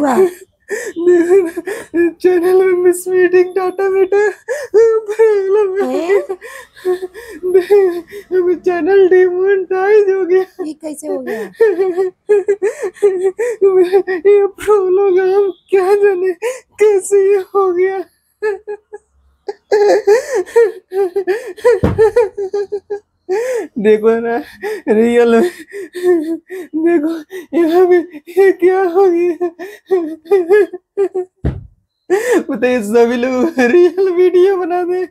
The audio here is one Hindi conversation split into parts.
हुआ? चैनल में मिस मीटिंग डाटा बेटा चैनल डिमोनेटाइज हो गया। ये कैसे हो गया? ये प्रोग्राम क्या जाने कैसे ये हो गया। देखो ना रियल में, देखो यहाँ पे ये क्या हो गया। बताइए सभी लोग रियल वीडियो बना दे,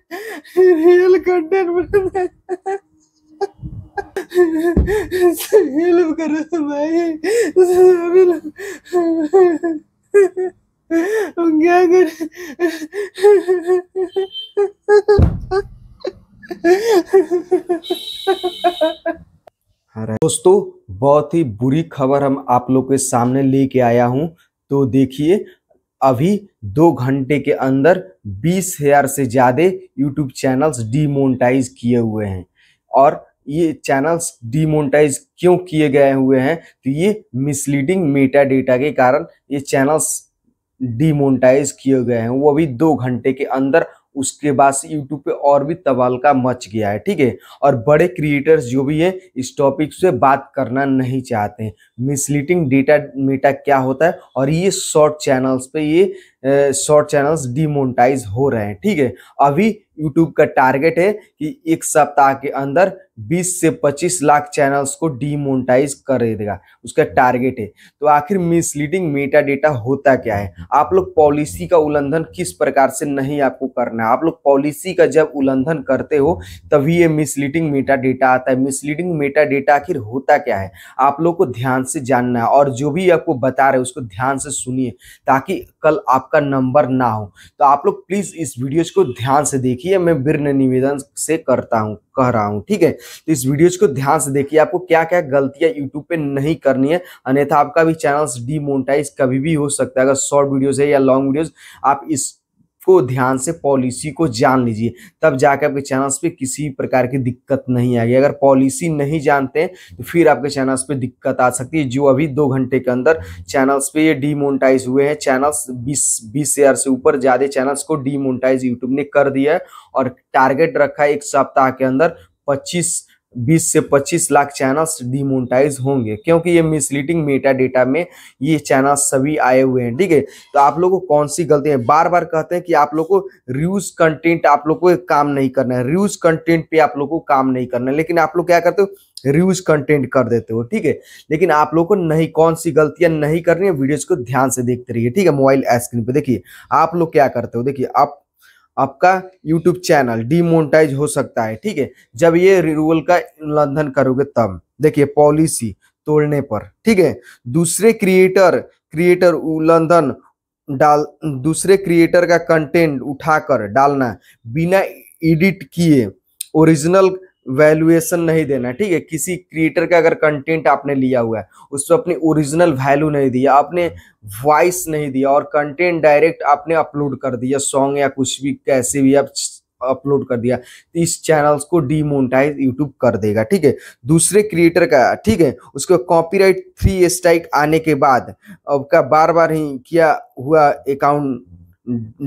रियल कंटेंट बना दे, हेल्प करो भाई सभी लोग। क्या कर दोस्तों बहुत ही बुरी खबर हम आप लोग के सामने लेके आया हूं। तो देखिए अभी 2 घंटे के अंदर 20,000 से ज्यादा यूट्यूब चैनल्स डीमोनेटाइज किए हुए हैं। और ये चैनल्स डीमोनेटाइज क्यों किए गए हुए हैं? तो ये मिसलीडिंग मेटा डेटा के कारण ये चैनल्स डीमोनेटाइज किए गए हैं, वो अभी 2 घंटे के अंदर। उसके बाद से यूट्यूब पे और भी तबालका मच गया है, ठीक है। और बड़े क्रिएटर्स जो भी है इस टॉपिक से बात करना नहीं चाहते हैं। मिसलीडिंग डेटा मेटा क्या होता है और ये शॉर्ट चैनल्स पे ये शॉर्ट चैनल्स डीमोनेटाइज हो रहे हैं, ठीक है। अभी यूट्यूब का टारगेट है कि एक सप्ताह के अंदर 20 से 25 लाख चैनल्स को डीमोनेटाइज कर देगा, उसका टारगेट है। तो आखिर मिसलीडिंग मेटा डेटा होता क्या है? आप लोग पॉलिसी का उल्लंघन किस प्रकार से नहीं आपको करना है। आप लोग पॉलिसी का जब उल्लंघन करते हो तभी ये मिसलीडिंग मेटा डेटा आता है। मिसलीडिंग मेटा डेटा आखिर होता क्या है आप लोग को ध्यान से जानना है, और जो भी आपको बता रहे हैं उसको ध्यान से सुनिए ताकि कल आपका नंबर ना हो। तो आप लोग प्लीज इस वीडियोज को ध्यान से देखिए, मैं विनम्र निवेदन से कह रहा हूं, ठीक है। तो इस वीडियोज को ध्यान से देखिए, आपको क्या क्या गलतियां यूट्यूब पे नहीं करनी है, अन्यथा आपका भी चैनल डीमोनेटाइज कभी भी हो सकता है। अगर शॉर्ट वीडियोज है या लॉन्ग वीडियोज, आप इसको ध्यान से पॉलिसी को जान लीजिए, तब जाकर आपके चैनल्स पे किसी प्रकार की दिक्कत नहीं आएगी। अगर पॉलिसी नहीं जानते हैं तो फिर आपके चैनल्स पे दिक्कत आ सकती है। जो अभी 2 घंटे के अंदर चैनल्स पे ये डीमोनेटाइज हुए हैं, चैनल्स 20,000 से ऊपर ज्यादा चैनल्स को डीमोनेटाइज यूट्यूब ने कर दिया है। और टारगेट रखा है एक सप्ताह के अंदर 20 से 25 लाख चैनल्स डीमोनेटाइज होंगे, क्योंकि ये मिसलीडिंग मेटा डेटा में ये चैनल्स सभी आए हुए हैं, ठीक है। तो आप लोगों को कौन सी गलती है? बार बार कहते हैं कि आप लोग को रिव्यूज कंटेंट आप लोग को काम नहीं करना है, रिव्यूज कंटेंट पे आप लोग को काम नहीं करना है, लेकिन आप लोग क्या करते हो? रिव्यूज कंटेंट कर देते हो, ठीक है। लेकिन आप लोग को नहीं, कौन सी गलतियां नहीं करनी है, वीडियोज को ध्यान से देखते रहिए, ठीक है। मोबाइल स्क्रीन पे देखिए आप लोग क्या करते हो। देखिए आपका YouTube चैनल डीमोनेटाइज हो सकता है, ठीक है, जब ये रूल का उल्लंघन करोगे तब। देखिए पॉलिसी तोड़ने पर, ठीक है। दूसरे क्रिएटर उल्लंघन दूसरे क्रिएटर का कंटेंट उठाकर डालना, बिना एडिट किए ओरिजिनल वैल्यूएशन नहीं देना, ठीक है। किसी क्रिएटर का अगर कंटेंट आपने लिया हुआ है, उसको अपनी ओरिजिनल वैल्यू नहीं दिया, आपने वॉइस नहीं दिया और कंटेंट डायरेक्ट आपने अपलोड कर दिया, सॉन्ग या कुछ भी कैसे भी आप अपलोड कर दिया, तो इस चैनल्स को डीमोनेटाइज यूट्यूब कर देगा, ठीक है। दूसरे क्रिएटर का, ठीक है, उसको कॉपीराइट 3 स्ट्राइक आने के बाद आपका बार बार ही किया हुआ अकाउंट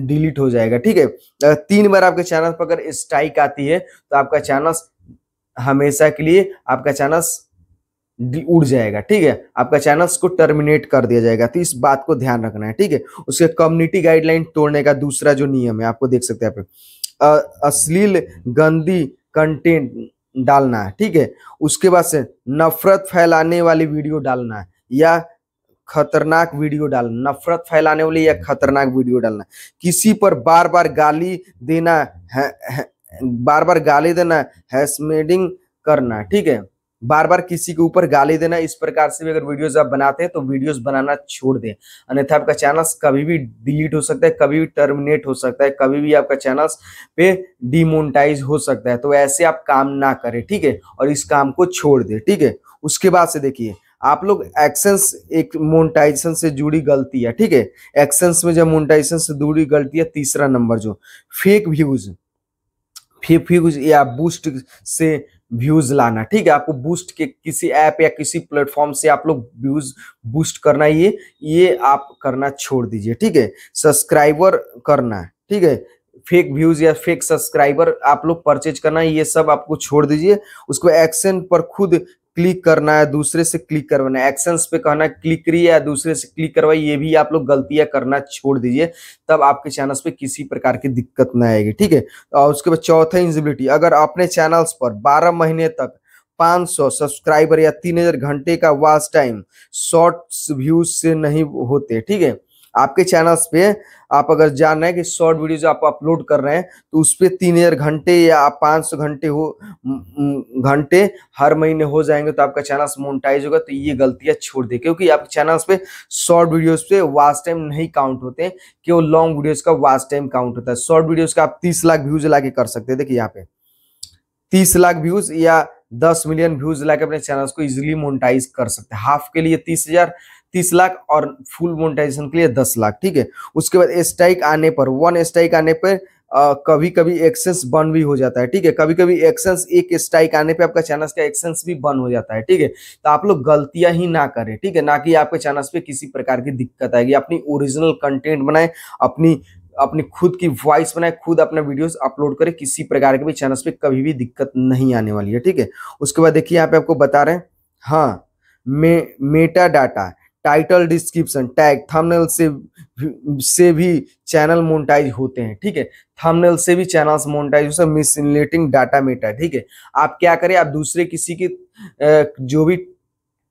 डिलीट हो जाएगा, ठीक है। 3 बार आपके चैनल पर अगर स्ट्राइक आती है तो आपका चैनल हमेशा के लिए आपका चैनल उड़ जाएगा, ठीक है। आपका चैनल्स को टर्मिनेट कर दिया जाएगा, तो इस बात को ध्यान रखना है, ठीक है। उसके कम्युनिटी गाइडलाइन तोड़ने का दूसरा जो नियम है, आपको देख सकते हैं आप, अश्लील गंदी कंटेंट डालना है, ठीक है। उसके बाद से नफरत फैलाने वाली वीडियो डालना है या खतरनाक वीडियो डालना, नफरत फैलाने वाली या खतरनाक वीडियो डालना, किसी पर बार बार गाली देना हैसमेडिंग करना, ठीक है, बार बार किसी के ऊपर गाली देना। इस प्रकार से भी अगर वीडियोस आप बनाते हैं तो वीडियोस बनाना छोड़ दें, अन्यथा आपका चैनल कभी भी डिलीट हो सकता है, कभी भी टर्मिनेट हो सकता है, कभी भी आपका चैनल पे डीमोनेटाइज हो सकता है। तो ऐसे आप काम ना करें, ठीक है, और इस काम को छोड़ दें, ठीक है। उसके बाद से देखिए आप लोग एक्शंस, एक मोनेटाइजेशन से जुड़ी गलती है, ठीक है। एक्शंस में जब मोनेटाइजेशन से जुड़ी गलती है, तीसरा नंबर जो फेक व्यूज या बूस्ट से व्यूज लाना, ठीक है। आपको बूस्ट के किसी ऐप या किसी प्लेटफॉर्म से आप लोग व्यूज बूस्ट करना, ये आप करना छोड़ दीजिए, ठीक है। सब्सक्राइबर करना, ठीक है, फेक व्यूज या फेक सब्सक्राइबर आप लोग परचेज करना, ये सब आपको छोड़ दीजिए। उसको एक्शन पर खुद क्लिक करना है, दूसरे से क्लिक करवाना है, एक्शंस पे कहना क्लिक करिए या दूसरे से क्लिक करवाइए, ये भी आप लोग गलतियां करना छोड़ दीजिए, तब आपके चैनल्स पे किसी प्रकार की दिक्कत ना आएगी, ठीक है। और उसके बाद चौथा विजिबिलिटी, अगर अपने चैनल्स पर 12 महीने तक 500 सब्सक्राइबर या 3000 घंटे का वॉच टाइम शॉर्ट्स व्यूज से नहीं होते, ठीक है। आपके चैनल्स पे आप अगर जान रहे हैं कि शॉर्ट वीडियोज आप अपलोड कर रहे हैं तो उस पर 3000 घंटे या 500 घंटे घंटे हर महीने हो जाएंगे तो आपका चैनल मोनेटाइज होगा। तो ये गलतियां छोड़ दे, क्योंकि आपके चैनल्स पे शॉर्ट वीडियोस पे वॉच टाइम नहीं काउंट होते हैं, केवल लॉन्ग वीडियोस का वॉच टाइम काउंट होता है। शॉर्ट वीडियोस का आप 30 लाख व्यूज लाके कर सकते हैं। देखिए यहाँ पे 30 लाख व्यूज या 10 मिलियन व्यूज लाके अपने चैनल्स को इजिली मोनेटाइज कर सकते हैं। हाफ के लिए 30 लाख और फुल मोनेटाइजेशन के लिए 10 लाख, ठीक है। उसके बाद स्ट्राइक आने पर, 1 स्ट्राइक आने पर कभी कभी एक्सेस बंद भी हो जाता है, ठीक है। कभी कभी एक्सेस, एक स्ट्राइक आने पे आपका चैनल का एक्सेस भी बंद हो जाता है, ठीक है। तो आप लोग गलतियां ही ना करें, ठीक है, ना कि आपके चैनल पे किसी प्रकार की दिक्कत आएगी। अपनी ओरिजिनल कंटेंट बनाए, अपनी अपनी खुद की वॉइस बनाए, खुद अपना वीडियोस अपलोड करें, किसी प्रकार के भी चैनल पे कभी भी दिक्कत नहीं आने वाली है, ठीक है। उसके बाद देखिए यहाँ पे आपको बता रहे हैं, हाँ, Meta data, title, description, tag, thumbnail से भी चैनल मोनेटाइज होते हैं, ठीक है। थंबनेल से भी चैनल्स मोनेटाइज होते हैं, मिसलीडिंग डाटा मेटा, ठीक है। आप क्या करें, आप दूसरे किसी की जो भी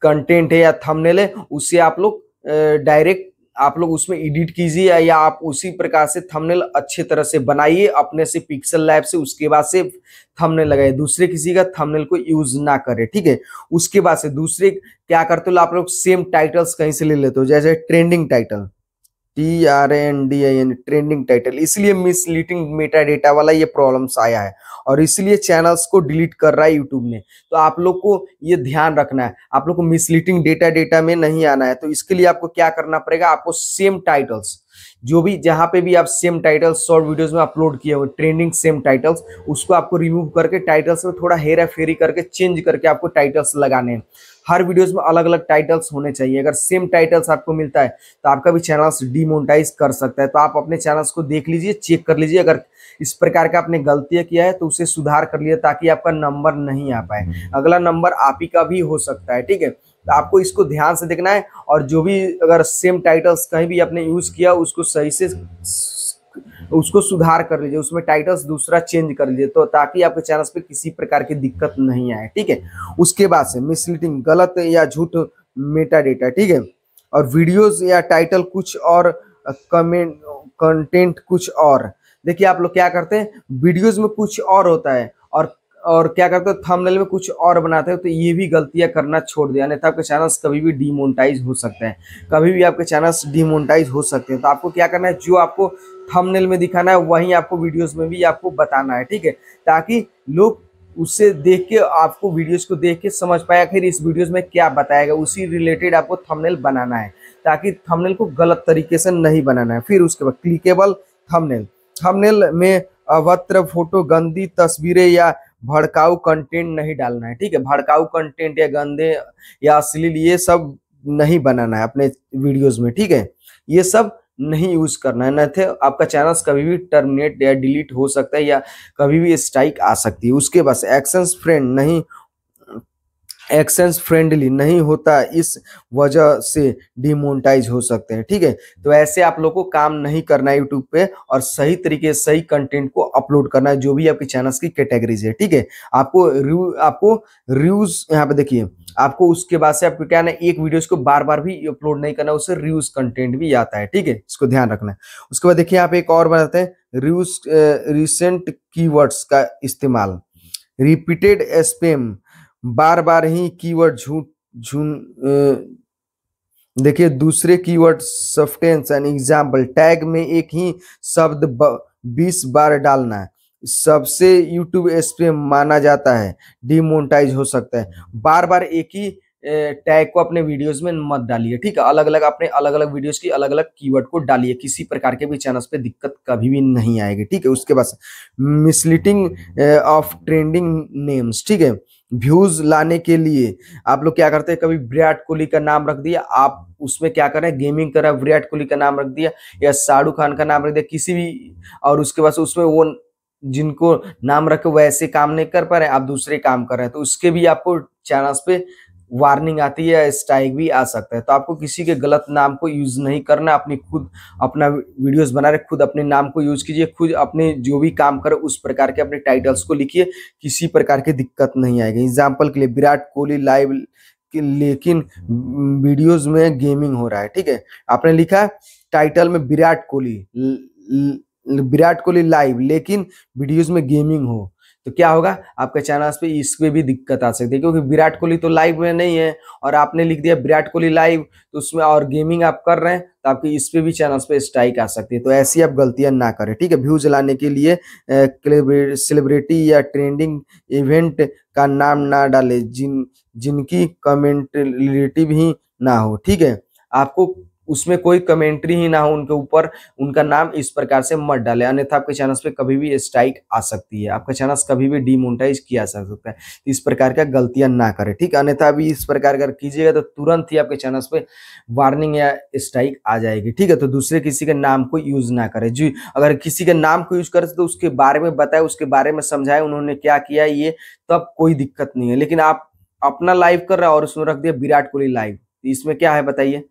कंटेंट है या थंबनेल है उससे आप लोग डायरेक्ट आप लोग उसमें एडिट कीजिए या आप उसी प्रकार से थंबनेल अच्छे तरह से बनाइए अपने से पिक्सल लैब से, उसके बाद से थंबनेल लगाइए। दूसरे किसी का थंबनेल को यूज ना करें, ठीक है। उसके बाद से दूसरे क्या करते हो, आप लोग सेम टाइटल्स कहीं से ले लेते हो, जैसे trending title, TRNDIN, trending title, इसलिए मिसलीडिंग मेटा डेटा वाला ये प्रॉब्लम्स आया है और इसलिए चैनल्स को डिलीट कर रहा है यूट्यूब ने। तो आप लोग को ये ध्यान रखना है, आप लोग को मिसलीडिंग डेटा में नहीं आना है। तो इसके लिए आपको क्या करना पड़ेगा, आपको सेम टाइटल्स, जो भी जहां पे भी आप सेम टाइटल्स शॉर्ट वीडियोस में अपलोड किए हुए ट्रेंडिंग सेम टाइटल्स, उसको आपको रिमूव करके टाइटल्स में थोड़ा हेरा फेरी करके चेंज करके आपको टाइटल्स लगाने हैं। हर वीडियोस में अलग अलग टाइटल्स होने चाहिए। अगर सेम टाइटल्स आपको मिलता है तो आपका भी चैनल्स डीमोनेटाइज कर सकता है। तो आप अपने चैनल्स को देख लीजिए, चेक कर लीजिए, अगर इस प्रकार का आपने गलतियां किया है तो उसे सुधार कर लिया ताकि आपका नंबर नहीं आ पाए। अगला नंबर आप ही का भी हो सकता है, ठीक है। तो आपको इसको ध्यान से देखना है और जो भी अगर सेम टाइटल्स कहीं भी आपने यूज किया उसको सही से उसको सुधार कर लीजिए, उसमें टाइटल्स दूसरा चेंज कर लीजिए, तो ताकि आपके चैनल पे किसी प्रकार की दिक्कत नहीं आए, ठीक है। उसके बाद से मिसलीडिंग, गलत या झूठ मेटा डेटा, ठीक है, और वीडियोस या टाइटल कुछ और कमेंट कंटेंट कुछ और। देखिए आप लोग क्या करते हैं, वीडियोस में कुछ और होता है और क्या करते हो थंबनेल में कुछ और बनाते हो, तो ये भी गलतियां करना छोड़ दिया, अन्यथा आपके चैनल्स कभी भी डीमोनेटाइज हो सकते हैं, कभी भी आपके चैनल्स डीमोनेटाइज हो सकते हैं। तो आपको क्या करना है, जो आपको थंबनेल में दिखाना है वहीं आपको वीडियोस में भी आपको बताना है, ठीक है, ताकि लोग उससे देख के आपको वीडियोस को देख के समझ पाए आखिर इस वीडियोस में क्या बताएगा, उसी रिलेटेड आपको थंबनेल बनाना है, ताकि थंबनेल को गलत तरीके से नहीं बनाना है। फिर उसके बाद क्लिकेबल थंबनेल, थंबनेल में अभद्र फोटो, गंदी तस्वीरें या भड़काऊ कंटेंट नहीं डालना है, ठीक है। भड़काऊ कंटेंट या गंदे या अश्लील ये सब नहीं बनाना है अपने वीडियोस में, ठीक है। ये सब नहीं यूज करना है, नहीं तो आपका चैनल कभी भी टर्मिनेट या डिलीट हो सकता है या कभी भी स्ट्राइक आ सकती है। उसके बाद एक्शंस फ्रेंडली नहीं होता, इस वजह से डिमोनेटाइज हो सकते हैं, ठीक है। तो ऐसे आप लोग को काम नहीं करना है यूट्यूब पे और सही तरीके से सही कंटेंट को अपलोड करना है जो भी आपके चैनल्स की कैटेगरीज है, ठीक है। आपको रिव्यूज यहाँ पे देखिए, आपको उसके बाद से आपको क्या ना, एक वीडियोस को बार बार भी अपलोड नहीं करना, उससे रिव्यूज कंटेंट भी आता है, ठीक है, इसको ध्यान रखना है। उसके बाद देखिए यहाँ पे एक और बताते हैं, रिव्यूज रिसेंट कीवर्ड्स का इस्तेमाल, रिपीटेड स्पैम, बार बार ही कीवर्ड देखिए दूसरे कीवर्ड सफ्टेंस एंड एग्जाम्पल, टैग में एक ही शब्द 20 बार डालना है, सबसे यूट्यूब स्पैम माना जाता है, डिमोनेटाइज हो सकता है। बार बार एक ही टैग को अपने वीडियोस में मत डालिए, ठीक है। अलग अलग अपने अलग अलग वीडियोस की अलग अलग कीवर्ड को डालिए, किसी प्रकार के भी चैनल्स पे दिक्कत कभी भी नहीं आएगी, ठीक है। उसके बाद मिसलीडिंग ऑफ ट्रेंडिंग नेम्स, ठीक है। व्यूज लाने के लिए आप लोग क्या करते हैं, कभी विराट कोहली का नाम रख दिया, आप उसमें क्या करें, गेमिंग करा, विराट कोहली का नाम रख दिया या शाहरुख खान का नाम रख दिया, किसी भी, और उसके बाद उसमें वो जिनको नाम रखे वैसे काम नहीं कर पा रहे, आप दूसरे काम कर रहे हैं, तो उसके भी आपको चैनल्स पे वार्निंग आती है, स्ट्राइक भी आ सकता है। तो आपको किसी के गलत नाम को यूज नहीं करना, अपनी खुद अपना वीडियोस बना रहे, खुद अपने नाम को यूज कीजिए, खुद अपने जो भी काम करे उस प्रकार के अपने टाइटल्स को लिखिए, किसी प्रकार की दिक्कत नहीं आएगी। एग्जाम्पल के लिए विराट कोहली लाइव, लेकिन वीडियोस में गेमिंग हो रहा है, ठीक है। आपने लिखा टाइटल में विराट कोहली लाइव लेकिन वीडियोस में गेमिंग हो, तो क्या होगा, आपके चैनल पे इस पे भी दिक्कत आ सकती है, क्योंकि विराट कोहली तो लाइव में नहीं है और आपने लिख दिया विराट कोहली लाइव, तो उसमें और गेमिंग आप कर रहे हैं, तो आपके इस पे भी चैनल्स पे स्ट्राइक आ सकती है। तो ऐसी आप गलतियां ना करें, ठीक है। व्यूज लाने के लिए सेलिब्रिटी या ट्रेंडिंग इवेंट का नाम ना डाले जिनकी कमेंटेटिव ही ना हो, ठीक है। आपको उसमें कोई कमेंट्री ही ना हो उनके ऊपर, उनका नाम इस प्रकार से मत डाले, अन्यथा आपके चैनल्स पे कभी भी स्ट्राइक आ सकती है, आपका चैनल्स कभी भी डिमोनेटाइज किया जा सकता है। इस प्रकार का गलतियां ना करें, ठीक है। अन्यथा भी इस प्रकार अगर कीजिएगा तो तुरंत ही आपके चैनल्स पे वार्निंग या स्ट्राइक आ जाएगी, ठीक है। तो दूसरे किसी के नाम को यूज ना करें जी, अगर किसी के नाम को यूज करे तो उसके बारे में बताए, उसके बारे में समझाए उन्होंने क्या किया, ये तब कोई दिक्कत नहीं है। लेकिन आप अपना लाइव कर रहे हैं और उसमें रख दिया विराट कोहली लाइव, इसमें क्या है बताइए,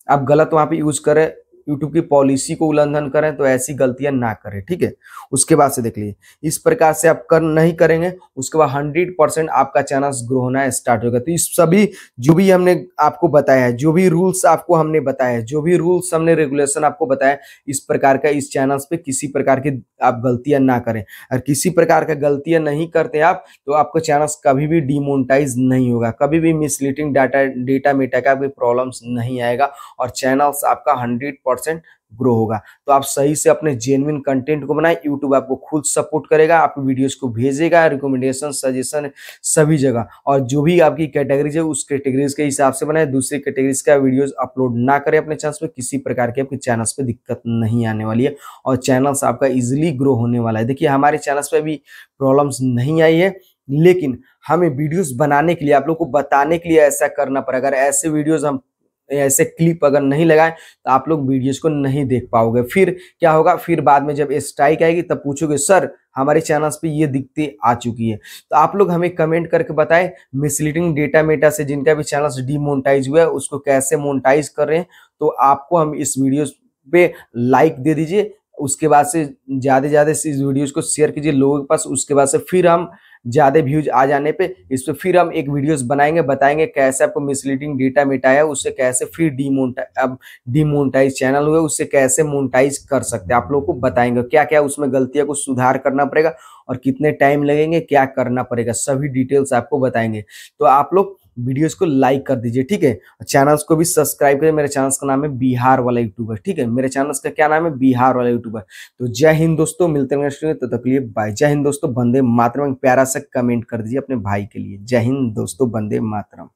आप गलत वहां पे यूज करें, यूट्यूब की पॉलिसी को उल्लंघन करें, तो ऐसी गलतियां ना करें, ठीक है। उसके बाद से देख लीजिए, इस प्रकार से आप कर नहीं करेंगे, उसके बाद 100% आपका चैनल ग्रो होना स्टार्ट होगा। तो इस सभी जो भी हमने आपको बताया है, जो भी रूल्स आपको हमने बताया है, जो भी रूल्स हमने रेगुलेशन आपको बताया, इस प्रकार का इस चैनल पे किसी प्रकार की आप गलतियां ना करें। और किसी प्रकार का गलतियां नहीं करते आप, तो आपका चैनल कभी भी डिमोनेटाइज नहीं होगा, कभी भी मिसलीडिंग डेटा मेटा का भी प्रॉब्लम्स नहीं आएगा और चैनल्स आपका 100% ग्रो होगा। तो आप सही से अपने जेन्युइन कंटेंट को बनाए, यूट्यूब आपको खुद सपोर्ट करेगा, आप वीडियोस को भेजेगा, रिकमेंडेशन सजेशन सभी जगह, और जो भी आपकी कैटेगरीज है उस कैटेगरीज के हिसाब से बनाए, दूसरी कैटेगरीज का वीडियोस अपलोड ना करें अपने चैनल पे, किसी प्रकार के आपके चैनल्स पे दिक्कत नहीं आने वाली है और चैनल्स आपका इजिली ग्रो होने वाला है। देखिए हमारे चैनल्स पे अभी प्रॉब्लम्स नहीं आई है, लेकिन हमें वीडियोस बनाने के लिए, आप लोग को बताने के लिए ऐसा करना पड़ेगा। अगर ऐसे वीडियोस हम ऐसे क्लिप अगर नहीं लगाए तो आप लोग वीडियोस को नहीं देख पाओगे, फिर क्या होगा, फिर बाद में जब स्ट्राइक आएगी तब पूछोगे सर हमारे चैनल्स पे ये दिक्कतें आ चुकी है। तो आप लोग हमें कमेंट करके बताएं, मिसलीडिंग डेटा मेटा से जिनका भी चैनल्स डीमोनेटाइज हुआ है उसको कैसे मोनेटाइज कर रहे हैं। तो आपको हम इस वीडियो पे लाइक दे दीजिए, उसके बाद से ज्यादा ज्यादा इस वीडियोस को शेयर कीजिए लोगों के पास, उसके बाद से फिर हम ज्यादा व्यूज आ जाने पे इस पे फिर हम एक वीडियोस बनाएंगे, बताएंगे कैसे आपको मिसलीडिंग डेटा मिटाया, उससे कैसे फिर डीमोनेटाइज चैनल हुए उससे कैसे मोनेटाइज कर सकते हैं, आप लोगों को बताएंगे क्या क्या उसमें गलतियां को सुधार करना पड़ेगा और कितने टाइम लगेंगे, क्या करना पड़ेगा, सभी डिटेल्स आपको बताएंगे। तो आप लोग वीडियोस को लाइक कर दीजिए, ठीक है। चैनल्स को भी सब्सक्राइब करिए, मेरे चैनल का नाम है बिहार वाला यूट्यूबर, ठीक है। मेरे चैनल का क्या नाम है, बिहार वाला यूट्यूबर। तो जय हिंद दोस्तों, मिलते हैं नेक्स्ट वीडियो, तब तक के लिए बाय। जय हिंद दोस्तों, वंदे मातरम, प्यारा सा कमेंट कर दीजिए अपने भाई के लिए। जय हिंद दोस्तों, वंदे मातरम।